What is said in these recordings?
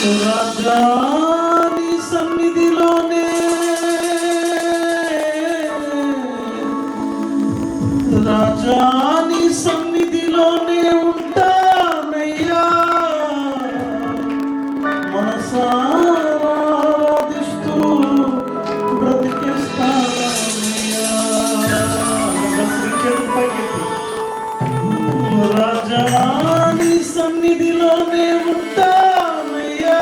రాజా నీ సన్నిధిలోనే రాజా నీ సన్నిధిలోనే ఉంటానయ్యా మనసారా ఆరాధిస్తూ బ్రతికిస్తానయ్యా రాజా నీ సన్నిధిలోనే ఉంటానయ్యా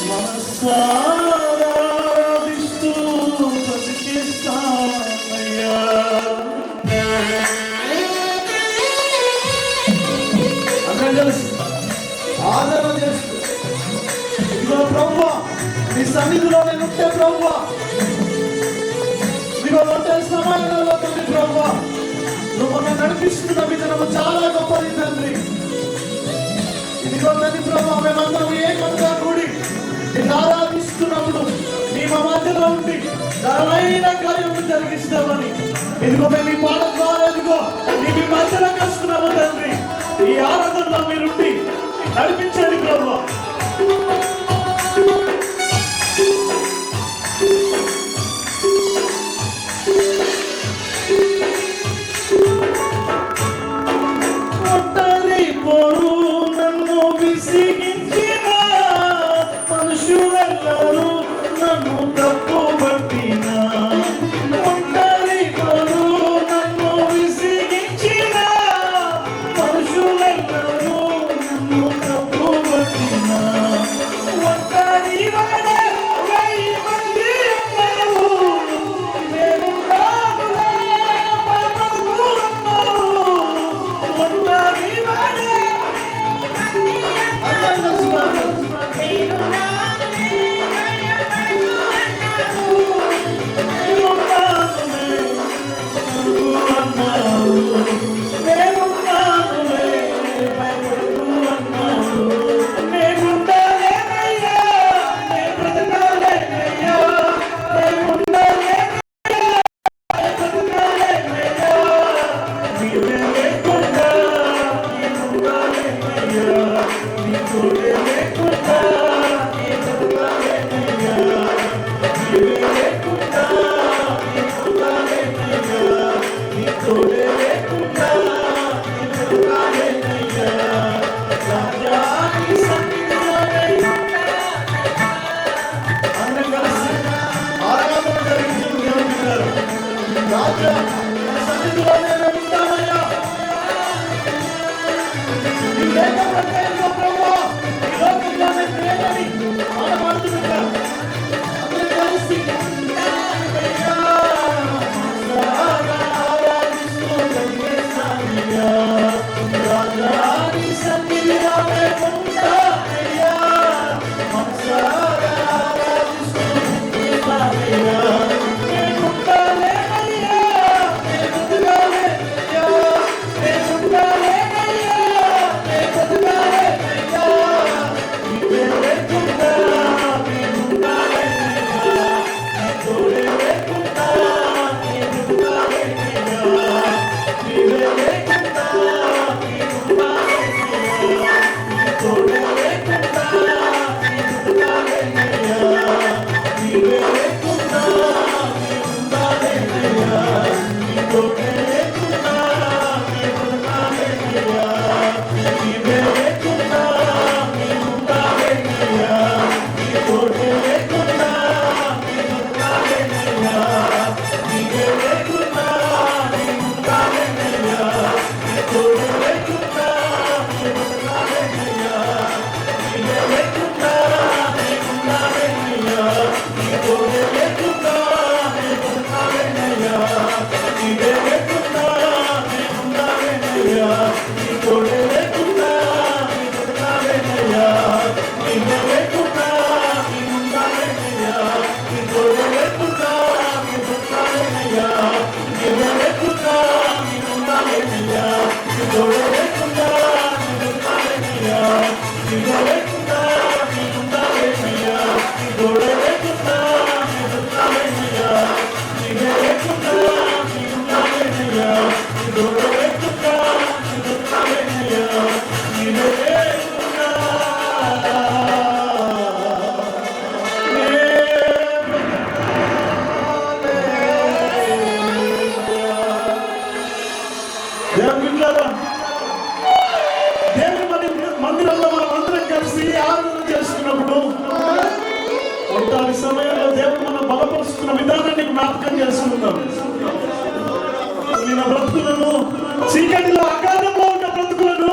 మనసారా ఆరాధిస్తూ బ్రతికిస్తానయ్యా. అందరం కలిసి ఆదరణ చేస్తూ ఇదిగో ప్రభువా నీ సన్నిధిలో నేను ఉంటే ప్రభువా ఇదిగో ఒంటరి సమయంలో తండ్రి ప్రభువా నువ్వు నన్ను నడిపిస్తున్న విధానం చాలా గొప్పది తండ్రి. ఇదిగో తండ్రి ప్రభువా మేమందరం ఏకంగా కూడి నిన్ను ఆరాధిస్తున్నప్పుడు నీ మా మధ్యలో ఉండి ఘనమైన కార్యం జరిగిస్తామని ఇదిగో మేము ఈ పాట ద్వారా ఇదిగో నీ మధ్యలో కలుస్తున్నాము తండ్రి. ఈ ఆరాధనలో మీరుండి నడిపించండి ప్రభువా. ఒంటరి పోరు నన్ను విసిగించిన మనుషులెల్లరూ నన్ను తప్పుబట్టిన ఒంటరి పోరు నన్ను విసిగించిన మనుషులెల్లరూ నన్ను తప్పుబట్టిన ఒంటరి వాడే వెయ్యి మంది ఉన్నారు నేను ఒంటరి వాడే దేవుని బిడ్డలారా, దేవుని మందిరంలో మనం అందరం కలిసి ఆరాధన చేసుకున్నప్పుడు కొంత సమయంలో దేవుడు మనం బలపరుస్తున్న విధానాన్ని జ్ఞాపకం చేసుకుందాం. నా బ్రతుకులను, చీకటిలో అగాధంలో ఉన్న బ్రతుకులను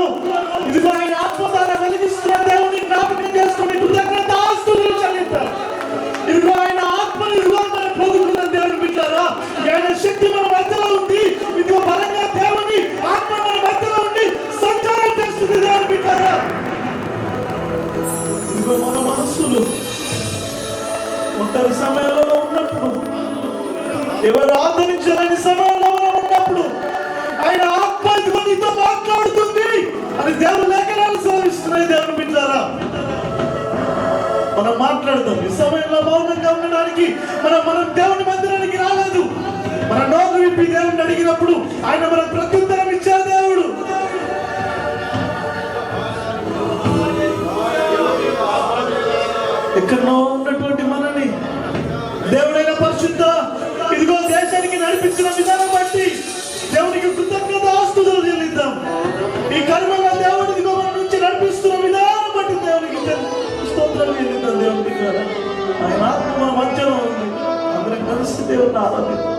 ఇదిగో ఆయన ఆత్మ ద్వారా వెలిగిస్తున్న దేవుని జ్ఞాపకం చేసుకుని కృతజ్ఞతాస్తుతులు చెల్లిద్దాం. ఇదిగో ఆయన ఆత్మను ఇదిగో మన పొందుకున్న దేవుని బిడ్డలారా, ఆయన శక్తి మన మధ్యలో ఉంది. ఇదిగో బలంగా దేవుని ఆత్మ మన మధ్యలో ఉండి సంచారం చేస్తుంది దేవుని బిడ్డలారా. ఇదిగో మన మనస్సులు ఒంటరి సమయంలో ఉన్నప్పుడు, ఎవరు ఆదరించాలని సమయంలో ఉన్నప్పుడు ఆయన ఆత్మ ఇదిగో నీతో మాట్లాడుతుంది అని దేవుని లేఖనాలు సెలవిస్తున్నాయి. దేవుని బిడ్డలారా, మనం మాట్లాడదాం. ఈ సమయంలో మౌనంగా ఉండడానికి మనం దేవుని మందిరానికి రాలేదు. మన నోరు విప్పి దేవుని అడిగినప్పుడు ఆయన మనం ప్రత్యుత్తరం ఇచ్చే దేవుడు. ఎక్కడో ఉన్నటువంటి మనని దేవుడైన పరిశుద్ధ ఇదిగో దేశానికి నడిపించిన విధానం బట్టి దేవునికి కృతజ్ఞతాస్తుతులు చెల్లిద్దాం. ఈ కర్మగా దేవుడు ఇదిగో మన నుంచి నడిపిస్తున్న విధానం బట్టి దేవునికి స్తోత్రాలు చెల్లిద్దాం. దేవునికి ఆయన ఆత్మ మన మధ్యలో ఉంది. అందరం కలిసి దేవుని ఆరాధిద్దాం.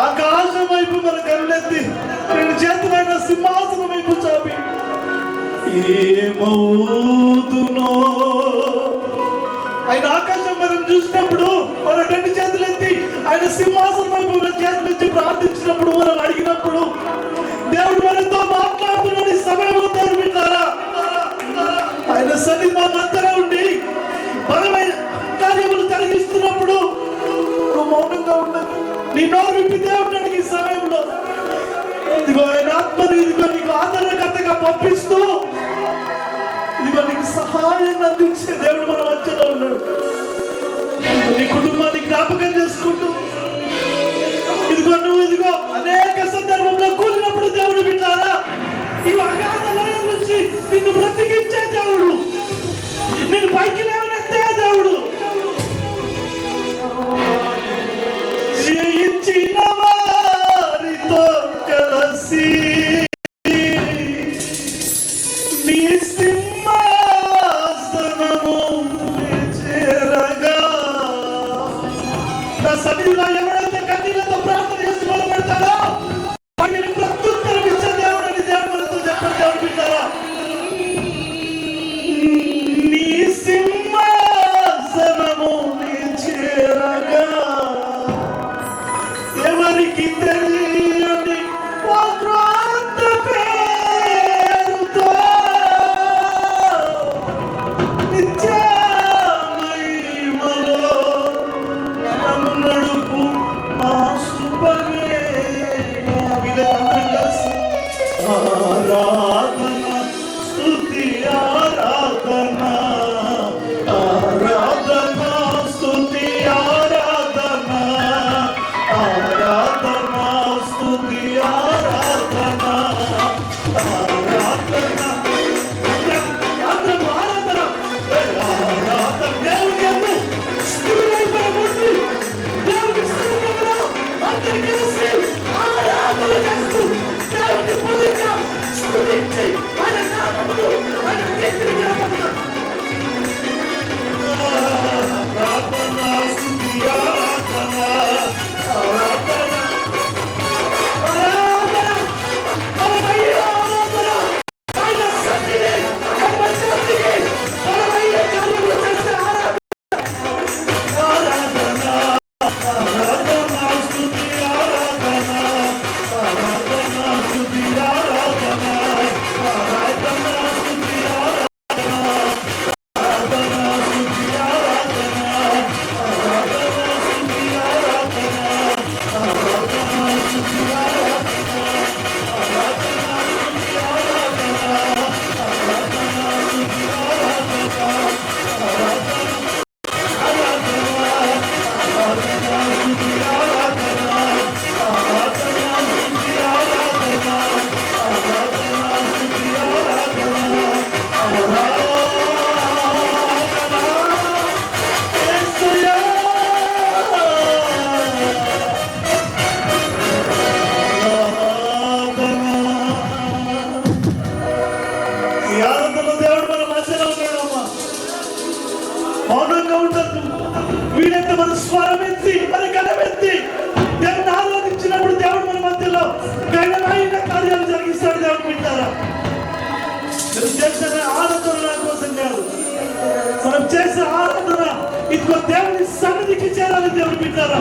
ఆకాశం వైపు మన కళ్ళెత్తి రెండు చేతులైన సింహాసనం వైపు చాపి ఏమవుతునో ఆయన ఆకాశం మనం చూసినప్పుడు మన రెండు చేతులెత్తి ఆయన సింహాసనం వైపు మన చేతులెత్తి ప్రార్థించినప్పుడు మనం అడిగినప్పుడు దేవుడు మనతో మాట్లాడుతున్నాడు. ఈ సమయంలో దేవుడు వింటారా? ఆయన సన్నిధి మా మధ్యలో ఉండి బలమైన కార్యములు కలిగిస్తున్నప్పుడు నువ్వు మౌనంగా ఉండదు. నీ నోరు విప్పి దేవుడిని అడిగి ఈ సమయంలో ఇదిగో ఆయన ఆత్మని ఇదిగో నీకు ఆదరణకర్తగా పంపిస్తూ ఇదిగో నీకు సహాయాన్ని అందించే దేవుడు మన మధ్యలో ఉన్నాడు. నీ కుటుంబాన్ని జ్ఞాపకం చేసుకుంటూ ఇదిగో నువ్వు ఇదిగో అనేక సందర్భంలో కూలినప్పుడు దేవుడు వింటారా? ఈ అగాధ లయం నుంచి నిన్ను బ్రతికించే దేవుడు, నిన్ను పైకి లేవనెత్తే దేవుడు, జయించిన వారితో కలిసి నీ సింహాసనము లాగా ఉండదు. వీలైతే మన స్వరం ఎత్తి మన గణమెత్తి దేవుని ఆరాధించినప్పుడు దేవుడు మన మధ్యలో ఘనమైన కార్యాలు జరిగిస్తాడు. దేవుడు వింటారా? చేసే ఆరాధన నా కోసం కాదు, మనం చేసే ఆరాధన ఇదిగో దేవుని సన్నిధికి చేరాలి. దేవుడు వింటారా?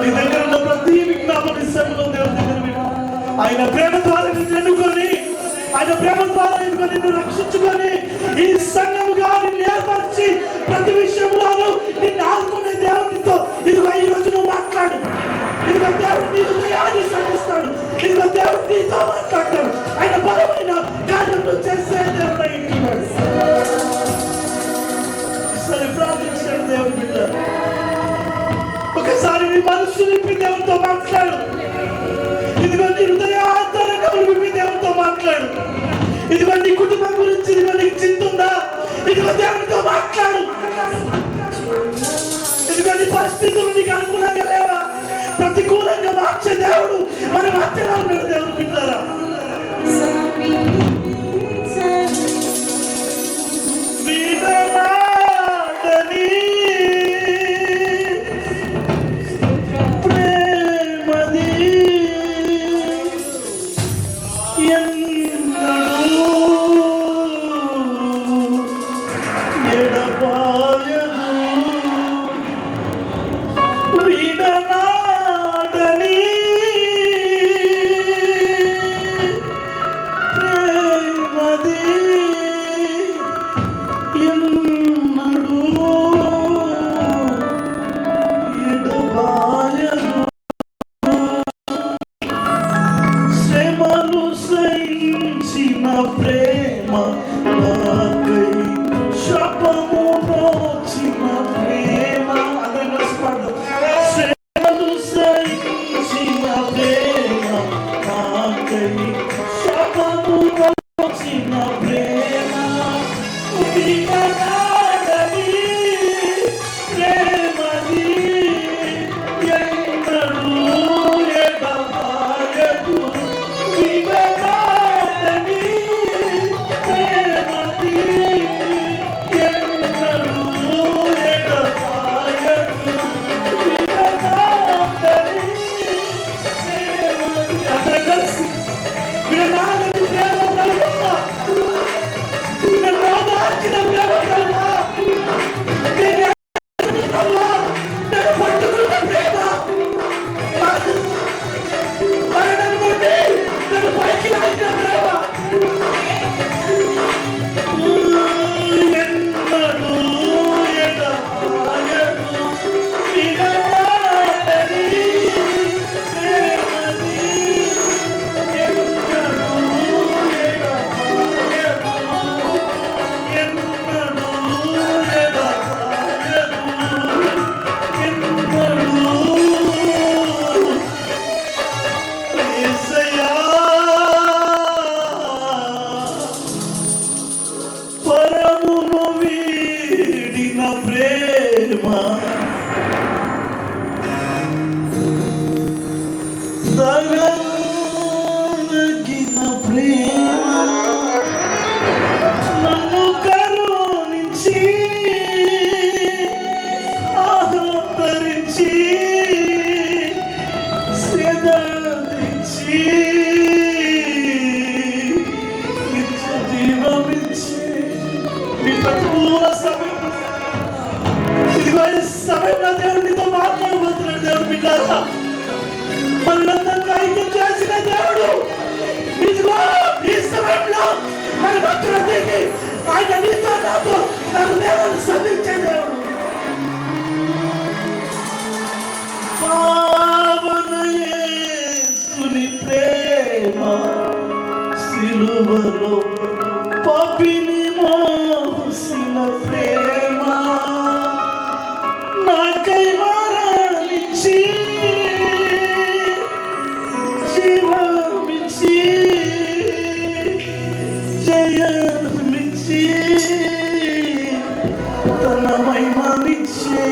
నీ దగ్గర ఉన్న ప్రతి విజ్ఞాపన ఇష్టంలో దేవుడి దగ్గర వింటారు. ఆయన ప్రేమ ద్వారా నిన్ను ఎన్నుకొని, ఆయన ప్రేమ ద్వారా నిన్ను రక్షించుకొని ఈ సంఘముగా నిన్ను ఏర్పరిచి ప్రతి విషయంలోనూ నిన్ను ఆదుకునే దేవునితో ఇదిగో ఈ రోజు నువ్వు మాట్లాడు. ఇదిగో దేవుడు నీ హృదయాన్ని సంధిస్తాడు. ఇదిగో దేవుడు నీతో మాట్లాడతాడు. ఆయన బలమైన కార్యము చేసే దేవుడు అయ్యున్నాడు. సరే ప్రార్థించాడు దేవుడు బిడ్డ. ఒకసారి నీ మనసు నింపి దేవుడితో మాట్లాడు. ఇదిగో నీ హృదయాంతరంగా నింపి దేవుడితో మాట్లాడు. ఇదిగో నీ కుటుంబం గురించి ఇదిగో నీకు చింత ఉందా? ఇదిగో దేవుడితో మాట్లాడు. ఇదిగో నీ పరిస్థితులు నీకు అనుకూలంగా లేవా? ప్రతికూలంగా మార్చే దేవుడు మన మధ్యలో ఉన్నాడు. దేవుడు వింటారా? పాపిని మోసిన ప్రేమ నాకై మరణించి జీవమిచ్చి జయమిచ్చి తన మహిమనిచ్చే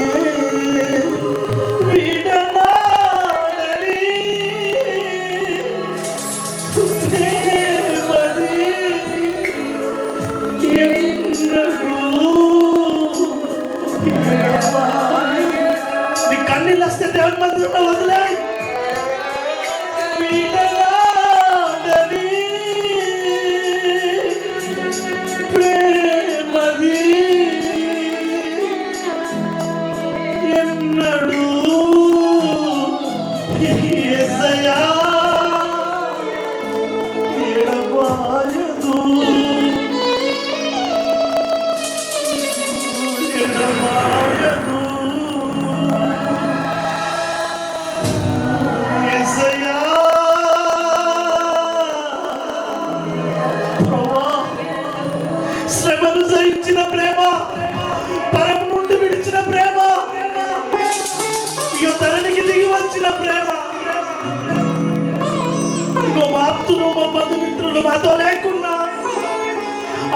నీ కన్నీళ్ళు వస్తే దేవుని మందిరంలో వదిలేయ్. ప్రేమది ఎన్నడూ యేసయ్యా ఎడబాయదు ఎడబాయదు యేసయ్యా. ప్రభువా, శ్రమను సహించిన ప్రేమ, పరం నుండి విడిచిన ప్రేమ, ఇక తననికి దిగి వచ్చిన ప్రేమ, ఇగో మా ఆప్తులు, మా బంధుమిత్రులు మాతో లేకున్నా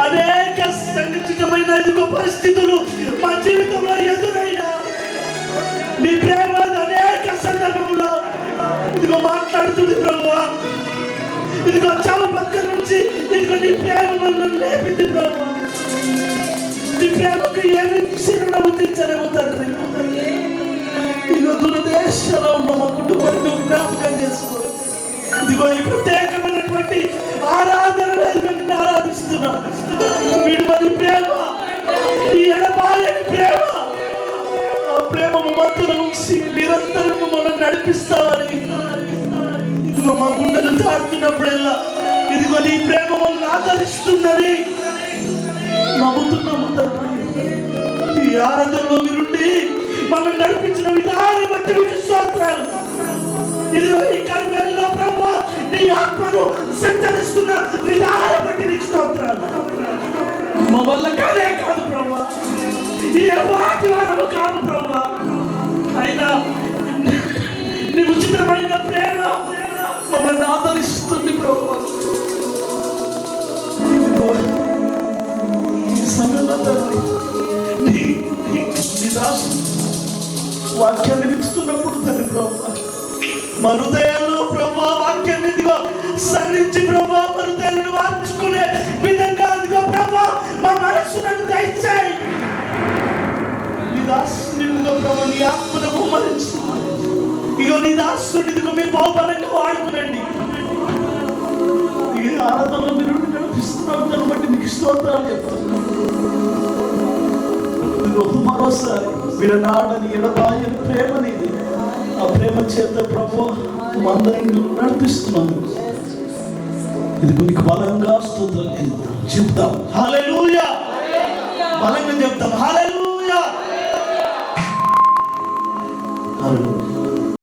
అనేక సంఘటితమైన ఇదిగో పరిస్థితులు మా జీవితంలో ఎదురైనా నీ ప్రేమ అనేక సందర్భంలో ఇదిగో మాట్లాడుతుంది ప్రభువా. ఇదిగో చావు పక్క నుంచి ఇదిగో నీ ప్రేమ నన్ను లేపింది ప్రభువా. నీ ప్రేమకు ఏమి చిరునవ్వు తెచ్చలేము తండ్రి. ఇదిగో దురదేశంలో ఉన్న మా కుటుంబాన్ని జ్ఞాపకం చేసుకో. ఇదిగో ఈ ప్రత్యేకమైనటువంటి ఆరాధనలో నిన్ను ఆరాధిస్తున్నా. విడువని ప్రేమ, ఈ ఎడబాయని ప్రేమ, ఆ ప్రేమ మధ్యలో ఉంచి నిరంతరం మనం నడిపిస్తామని ఇదిగో మా గుండెలు తాడుతున్నప్పుడల్లా ఇదిగో నీ ప్రేమ మనల్ని ఆదరిస్తుందని నమ్ముతున్నాము తండ్రి. ఈ ఆరాధనలో మీరుండి మనం నడిపించిన విధానం బట్టి మీకు స్తోత్రాలు. ఇదిగో ఈ కర్మల్లో ప్రభువా నీ ఆత్మను సంచరిస్తున్న విధానం బట్టి నీకు స్తోత్రాలు. మా వల్ల కాదే కాదు ప్రభువా, ఏ వాటి వారము కాదు ప్రభువా. అయినా నీ ఉచితమైన ప్రేమ మమ్మల్ని ఆదరిస్తుంది ప్రభువా. ఈ సమయంలో తండ్రి నీ దాసు వాక్యాన్ని విస్తున్నప్పుడు తండ్రి ప్రభువా, మా హృదయాల్లో ప్రభా వాక్యాన్ని ఇదిగో సరించి ప్రభా మా హృదయాన్ని మార్చుకునే విధంగా ఇదిగో ప్రభా మా మనస్సును దయచేయి. నీ దాసుని ప్రభా నీ ఆత్మను కుమ్మరించి ఇగో నీ దాసుని ఇదిగో మీ బహుబలంగా వాడుకునండి. ఈ ఆరాధనలో మీరు నడిపిస్తున్నాం దాన్ని బట్టి మీకు స్తోత్రాలు చెప్తాను. మరోసారి విడనాడని ఎడబాయని ప్రేమ నీది. ఆ ప్రేమ చేత ప్రభు అందరిని నడిపిస్తున్నాను. ఇది మీకు బలంగా స్తోత్రం చెప్తాం. హల్లెలూయా. బలంగా చెప్తాం. హల్లెలూయా.